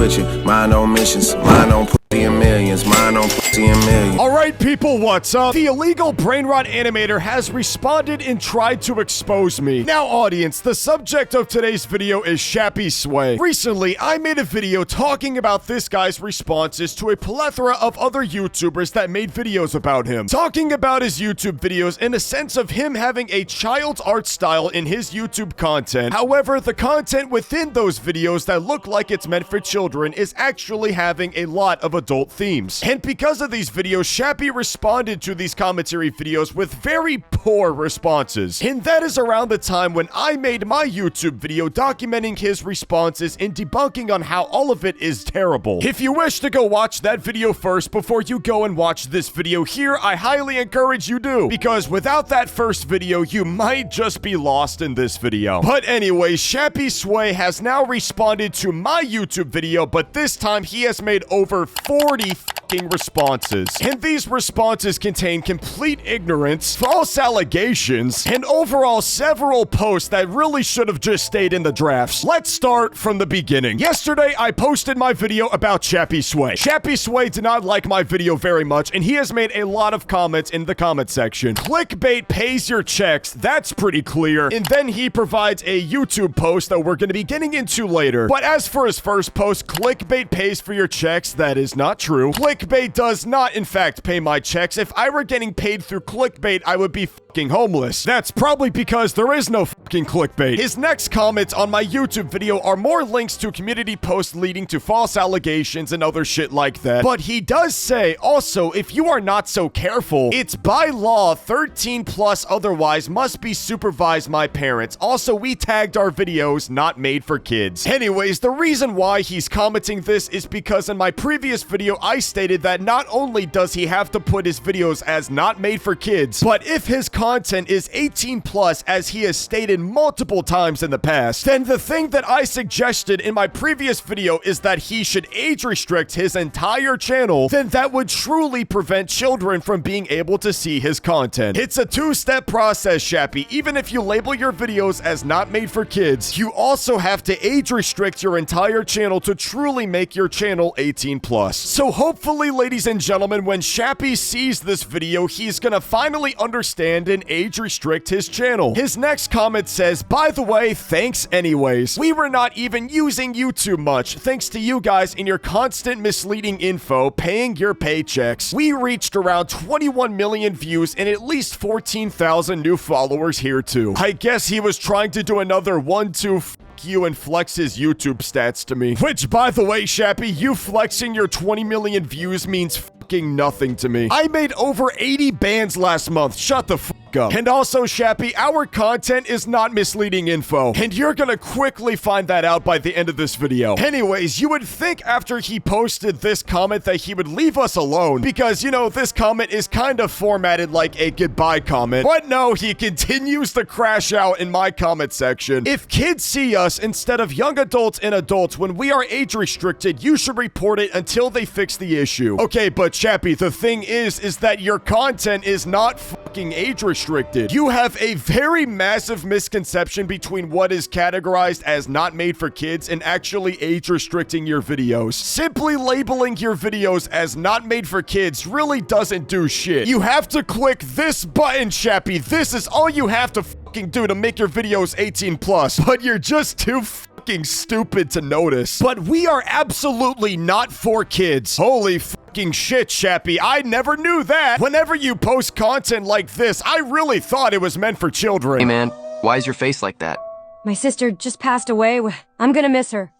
with you. Mind on missions, mind on pussy and millions, mind on pussy and millions. Alright people, what's up? The illegal Brainrot Animator has responded and tried to expose me. Now audience, the subject of today's video is Shappy Sway. Recently, I made a video talking about this guy's responses to a plethora of other YouTubers that made videos about him. Talking about his YouTube videos in a sense of him having a child's art style in his YouTube content. However, the content within those videos that look like it's meant for children is actually having a lot of adult themes. And because of these videos, Shappy responded to these commentary videos with very poor responses. And that is around the time when I made my YouTube video documenting his responses and debunking on how all of it is terrible. If you wish to go watch that video first before you go and watch this video here, I highly encourage you do, because without that first video, you might just be lost in this video. But anyway, Shappy Sway has now responded to my YouTube video, but this time he has made over 40 fucking responses. And these responses contain complete ignorance, false allegations, and overall several posts that really should have just stayed in the drafts. Let's start from the beginning. Yesterday, I posted my video about Shappy Sway. Shappy Sway did not like my video very much, and he has made a lot of comments in the comment section. Clickbait pays your checks, that's pretty clear. And then he provides a YouTube post that we're going to be getting into later. But as for his first post, clickbait pays for your checks, that is not true. Clickbait does not, in fact, pay my checks. If I were getting paid through clickbait, I would be fucking homeless. That's probably because there is no fucking clickbait. His next comments on my YouTube video are more links to community posts leading to false allegations and other shit like that. But he does say, also, if you are not so careful, it's by law 13 plus otherwise must be supervised by parents. Also, we tagged our videos not made for kids. Anyways, the reason why he's commenting this is because in my previous video, I stated that not only does he have to put his videos as not made for kids, but if his content is 18 plus, as he has stated multiple times in the past, then the thing that I suggested in my previous video is that he should age restrict his entire channel. Then that would truly prevent children from being able to see his content. It's a two-step process, Shappy. Even if you label your videos as not made for kids, you also have to age restrict your entire channel to truly make your channel 18 plus. So hopefully, ladies and gentlemen, when Shappy sees this video, he's gonna finally understand and age restrict his channel. His next comment says, by the way, thanks anyways. We were not even using YouTube much, thanks to you guys and your constant misleading info paying your paychecks. We reached around 21 million views and at least 14,000 new followers here too. I guess he was trying to do another 1-2 you and flex his YouTube stats to me. Which, by the way, Shappy, you flexing your 20 million views means fucking nothing to me. I made over 80 bans last month. Shut the fuck up. And also, Shappy, our content is not misleading info, and you're gonna quickly find that out by the end of this video. Anyways, you would think after he posted this comment that he would leave us alone, because, you know, this comment is kind of formatted like a goodbye comment. But no, he continues to crash out in my comment section. If kids see us instead of young adults and adults when we are age restricted, you should report it until they fix the issue. Okay, but Shappy, the thing is that your content is not fucking age restricted. You have a very massive misconception between what is categorized as not made for kids and actually age restricting your videos. Simply labeling your videos as not made for kids really doesn't do shit. You have to click this button, Shappy. This is all you have to fucking do to make your videos 18 plus, but you're just too fucking stupid to notice. But we are absolutely not for kids. Holy fucking shit, Shappy. I never knew that. Whenever you post content like this, I really thought it was meant for children. Hey man, why is your face like that? My sister just passed away. I'm gonna miss her.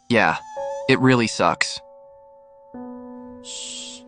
Yeah, it really sucks. Shh.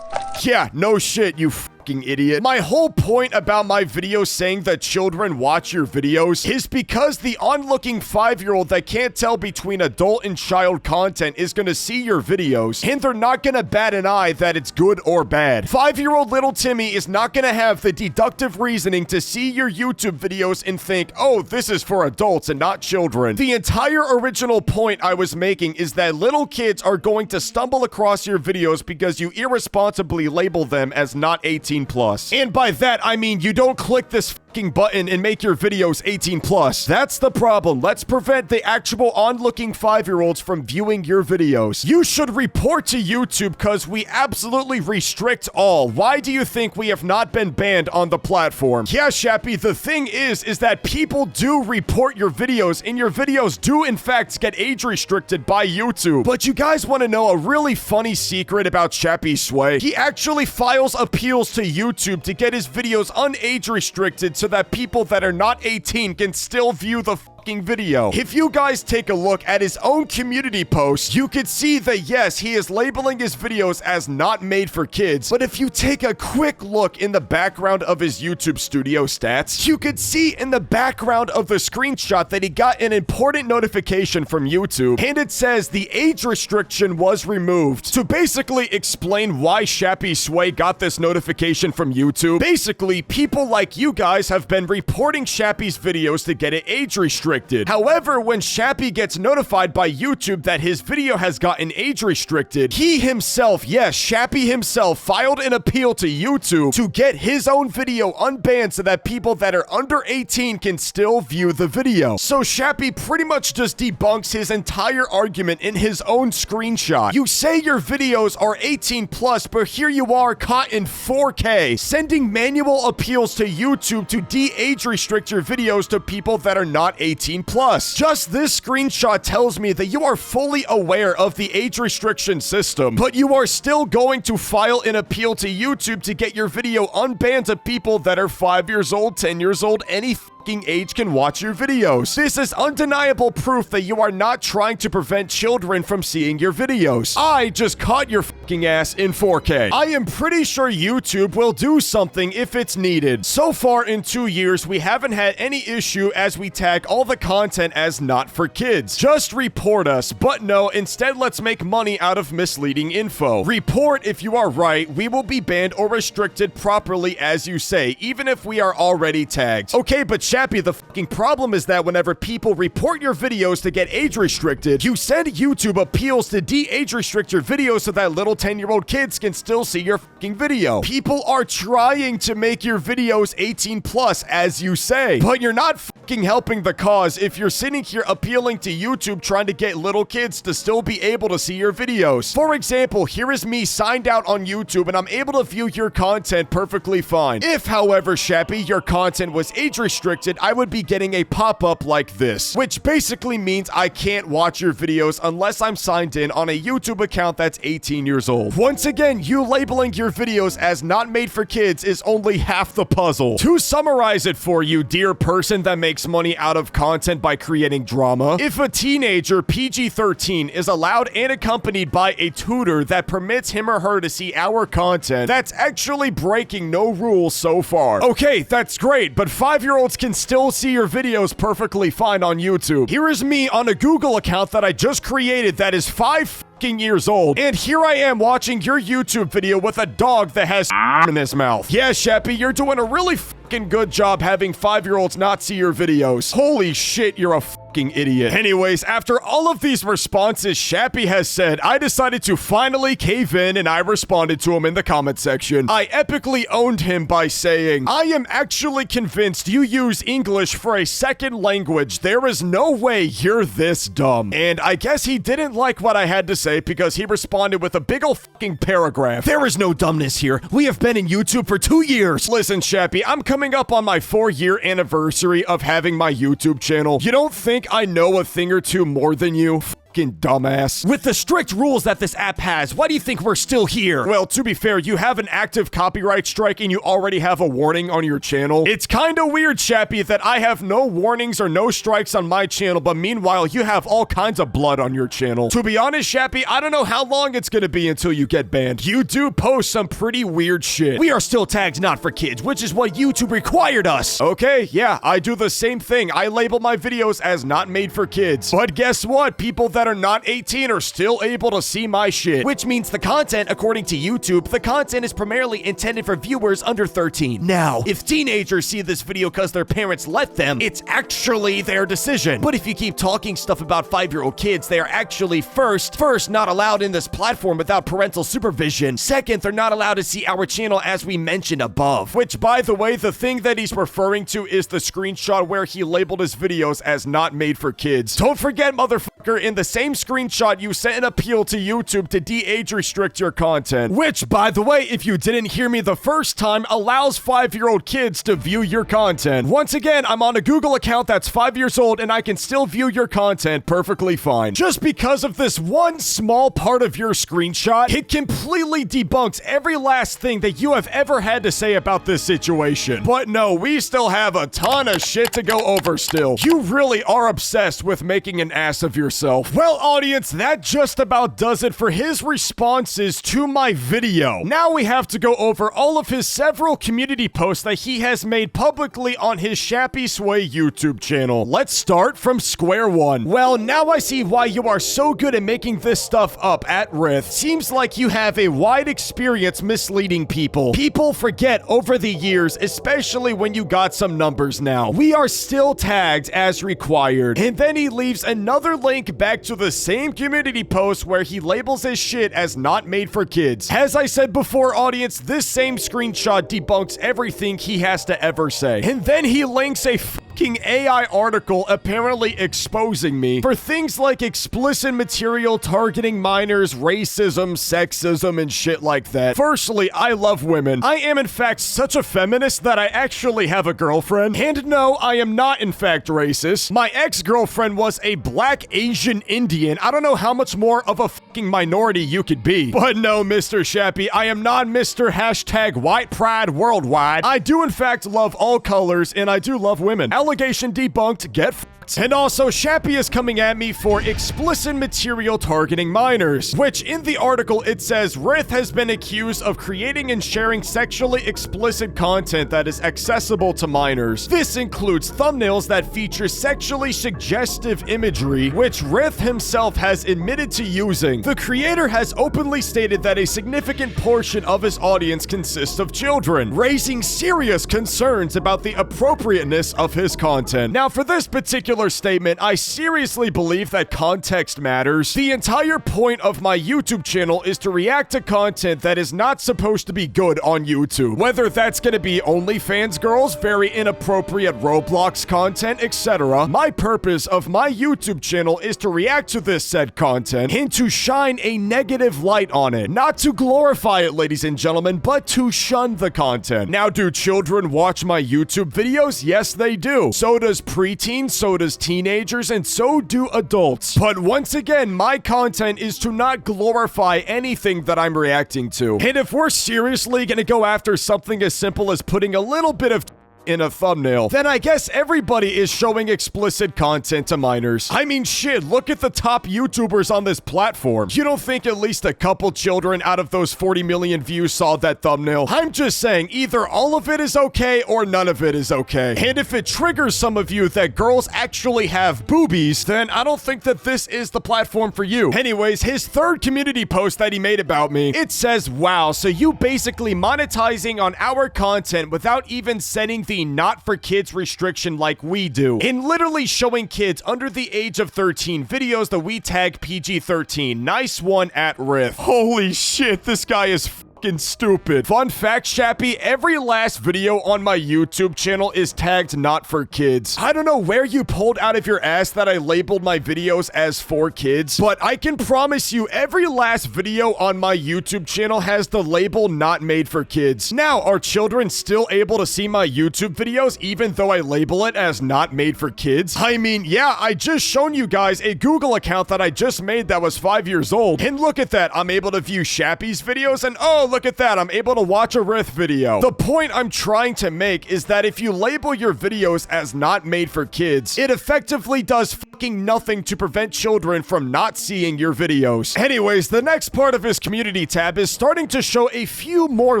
Yeah, no shit, you fucking idiot. My whole point about my video saying that children watch your videos is because the onlooking 5-year-old that can't tell between adult and child content is gonna see your videos, and they're not gonna bat an eye that it's good or bad. 5-year-old little Timmy is not gonna have the deductive reasoning to see your YouTube videos and think, oh, this is for adults and not children. The entire original point I was making is that little kids are going to stumble across your videos because you irresponsibly label them as not 18 plus. And by that, I mean you don't click this fucking button and make your videos 18 plus. That's the problem. Let's prevent the actual onlooking 5-year-olds from viewing your videos. You should report to YouTube because we absolutely restrict all. Why do you think we have not been banned on the platform? Yeah, Shappy, the thing is that people do report your videos, and your videos do in fact get age restricted by YouTube. But you guys want to know a really funny secret about Shappy Sway? He actually files appeals to YouTube to get his videos unage restricted so that people that are not 18 can still view the video. If you guys take a look at his own community post, you could see that yes, he is labeling his videos as not made for kids, but if you take a quick look in the background of his YouTube studio stats, you could see in the background of the screenshot that he got an important notification from YouTube, and it says the age restriction was removed. To basically explain why Shappy Sway got this notification from YouTube, basically, people like you guys have been reporting Shappy's videos to get it age restricted. However, when Shappy gets notified by YouTube that his video has gotten age restricted, he himself, yes, Shappy himself, filed an appeal to YouTube to get his own video unbanned so that people that are under 18 can still view the video. So Shappy pretty much just debunks his entire argument in his own screenshot. You say your videos are 18 plus, but here you are caught in 4K, sending manual appeals to YouTube to de-age restrict your videos to people that are not 18 plus. Just this screenshot tells me that you are fully aware of the age restriction system, but you are still going to file an appeal to YouTube to get your video unbanned to people that are 5 years old, 10 years old, any age can watch your videos. This is undeniable proof that you are not trying to prevent children from seeing your videos. I just caught your fucking ass in 4K. I am pretty sure YouTube will do something if it's needed. So far in 2 years, we haven't had any issue as we tag all the content as not for kids. Just report us, but no, instead let's make money out of misleading info. Report if you are right, we will be banned or restricted properly as you say, even if we are already tagged. Okay, but Shappy, the fucking problem is that whenever people report your videos to get age restricted, you send YouTube appeals to de-age restrict your videos so that little 10-year-old kids can still see your fucking video. People are trying to make your videos 18 plus, as you say, but you're not fucking helping the cause if you're sitting here appealing to YouTube trying to get little kids to still be able to see your videos. For example, here is me signed out on YouTube and I'm able to view your content perfectly fine. If, however, Shappy, your content was age restricted, I would be getting a pop-up like this, which basically means I can't watch your videos unless I'm signed in on a YouTube account that's 18 years old. Once again, you labeling your videos as not made for kids is only half the puzzle. To summarize it for you, dear person that makes money out of content by creating drama, if a teenager PG-13 is allowed and accompanied by a tutor that permits him or her to see our content, that's actually breaking no rules so far. Okay, that's great, but 5-year-olds can still see your videos perfectly fine on YouTube. Here is me on a Google account that I just created that is 5 years old, and here I am watching your YouTube video with a dog that has in his mouth. Yeah, Shappy, you're doing a really fucking good job having 5-year-olds not see your videos. Holy shit, you're a fucking idiot. Anyways, after all of these responses Shappy has said, I decided to finally cave in and I responded to him in the comment section. I epically owned him by saying, I am actually convinced you use English for a second language. There is no way you're this dumb. And I guess he didn't like what I had to say because he responded with a big ol' fucking paragraph. There is no dumbness here. We have been in YouTube for 2 years. Listen, Shappy, I'm coming up on my 4-year anniversary of having my YouTube channel. You don't think I know a thing or two more than you? Dumbass. With the strict rules that this app has, why do you think we're still here? Well, to be fair, you have an active copyright strike and you already have a warning on your channel. It's kind of weird, Shappy, that I have no warnings or no strikes on my channel, but meanwhile, you have all kinds of blood on your channel. To be honest, Shappy, I don't know how long it's gonna be until you get banned. You do post some pretty weird shit. We are still tagged not for kids, which is what YouTube required us. Okay, yeah, I do the same thing. I label my videos as not made for kids. But guess what? People that that are not 18 are still able to see my shit. Which means the content, according to YouTube, the content is primarily intended for viewers under 13. Now, if teenagers see this video because their parents let them, it's actually their decision. But if you keep talking stuff about 5-year-old kids, they are actually first, not allowed in this platform without parental supervision. Second, they're not allowed to see our channel as we mentioned above. Which, by the way, the thing that he's referring to is the screenshot where he labeled his videos as not made for kids. Don't forget, motherfucker, in the same screenshot, you sent an appeal to YouTube to de-age restrict your content. Which, by the way, if you didn't hear me the first time, allows 5-year-old kids to view your content. Once again, I'm on a Google account that's 5 years old and I can still view your content perfectly fine. Just because of this one small part of your screenshot, it completely debunks every last thing that you have ever had to say about this situation. But no, we still have a ton of shit to go over still. You really are obsessed with making an ass of yourself. Well, audience, that just about does it for his responses to my video. Now we have to go over all of his several community posts that he has made publicly on his Shappy Sway YouTube channel. Let's start from square one. Well, now I see why you are so good at making this stuff up at Ryth. Seems like you have a wide experience misleading people. People forget over the years, especially when you got some numbers now. We are still tagged as required. And then he leaves another link back to the same community post where he labels his shit as not made for kids. As I said before, audience, this same screenshot debunks everything he has to ever say. And then he links a fucking AI article apparently exposing me for things like explicit material targeting minors, racism, sexism, and shit like that. Firstly, I love women. I am in fact such a feminist that I actually have a girlfriend. And no, I am not in fact racist. My ex-girlfriend was a black Asian Indian. I don't know how much more of a fucking minority you could be. But no, Mr. Shappy, I am not Mr. Hashtag White Pride Worldwide. I do in fact love all colors, and I do love women. Allegation debunked, get fucked. And also, Shappy is coming at me for explicit material targeting minors, which in the article it says Ryth has been accused of creating and sharing sexually explicit content that is accessible to minors. This includes thumbnails that feature sexually suggestive imagery, which Ryth himself has admitted to using. The creator has openly stated that a significant portion of his audience consists of children, raising serious concerns about the appropriateness of his content. Now, for this particular statement, I seriously believe that context matters. The entire point of my YouTube channel is to react to content that is not supposed to be good on YouTube. Whether that's gonna be OnlyFans girls, very inappropriate Roblox content, etc. My purpose of my YouTube channel is to react to this said content and to shine a negative light on it. Not to glorify it, ladies and gentlemen, but to shun the content. Now, do children watch my YouTube videos? Yes, they do. So does preteens, so does teenagers, and so do adults. But once again, my content is to not glorify anything that I'm reacting to. And if we're seriously gonna go after something as simple as putting a little bit of in a thumbnail, then I guess everybody is showing explicit content to minors. I mean, shit, look at the top YouTubers on this platform. You don't think at least a couple children out of those 40 million views saw that thumbnail? I'm just saying, either all of it is okay or none of it is okay. And if it triggers some of you that girls actually have boobies, then I don't think that this is the platform for you. Anyways, his third community post that he made about me, it says, wow, so you basically monetizing on our content without even setting the not for kids restriction like we do, in literally showing kids under the age of 13 videos that we tag PG-13. Nice one at Ryth. Holy shit, this guy is stupid. Fun fact, Shappy, every last video on my YouTube channel is tagged not for kids. I don't know where you pulled out of your ass that I labeled my videos as for kids, but I can promise you every last video on my YouTube channel has the label not made for kids. Now, are children still able to see my YouTube videos even though I label it as not made for kids? I mean, yeah, I just shown you guys a Google account that I just made that was 5 years old, and look at that, I'm able to view Shappy's videos, and oh, look at that, I'm able to watch a Ryth video. The point I'm trying to make is that if you label your videos as not made for kids, it effectively does fucking nothing to prevent children from not seeing your videos. Anyways, the next part of his community tab is starting to show a few more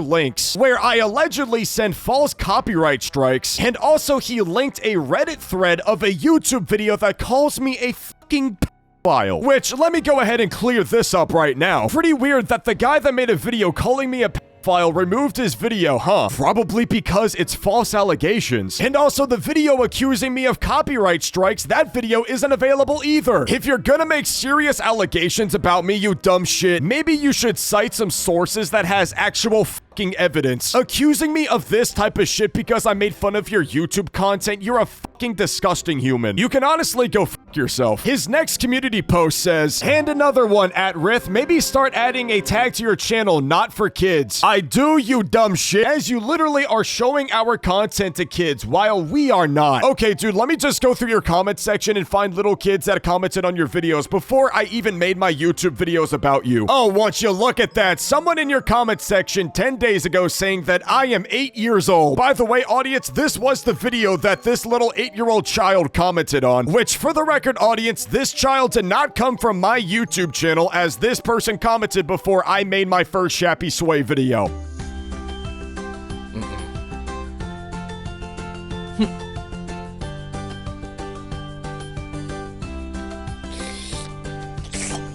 links where I allegedly send false copyright strikes, and also he linked a Reddit thread of a YouTube video that calls me a fucking file. Which, let me go ahead and clear this up right now. Pretty weird that the guy that made a video calling me a file removed his video, huh? Probably because it's false allegations. And also the video accusing me of copyright strikes, that video isn't available either. If you're gonna make serious allegations about me, you dumb shit, maybe you should cite some sources that has actual fucking evidence. Accusing me of this type of shit because I made fun of your YouTube content, you're a fucking disgusting human. You can honestly go fuck yourself. His next community post says, and another one at Ryth, maybe start adding a tag to your channel, not for kids. I do, you dumb shit, as you literally are showing our content to kids while we are not. Okay, dude, let me just go through your comment section and find little kids that commented on your videos before I even made my YouTube videos about you. Oh, once you look at that, someone in your comment section 10 days ago saying that I am 8 years old. By the way, audience, this was the video that this little 8-year-old child commented on, which for the record, audience, this child did not come from my YouTube channel, as this person commented before I made my first Shappy Sway video.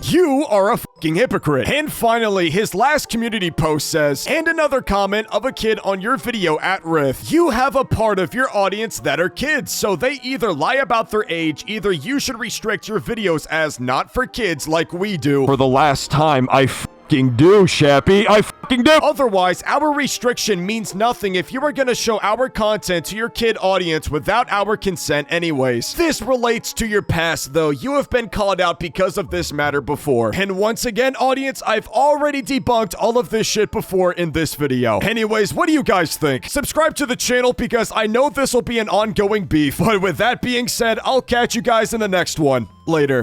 You are a fucking hypocrite. And finally, his last community post says, and another comment of a kid on your video at Ryth. You have a part of your audience that are kids, so they either lie about their age, either you should restrict your videos as not for kids like we do. For the last time, I fucking do, Shappy. I fucking do. Otherwise, our restriction means nothing if you are gonna show our content to your kid audience without our consent anyways. This relates to your past though. You have been called out because of this matter before. And once again, audience, I've already debunked all of this shit before in this video. Anyways, what do you guys think? Subscribe to the channel because I know this will be an ongoing beef. But with that being said, I'll catch you guys in the next one. Later.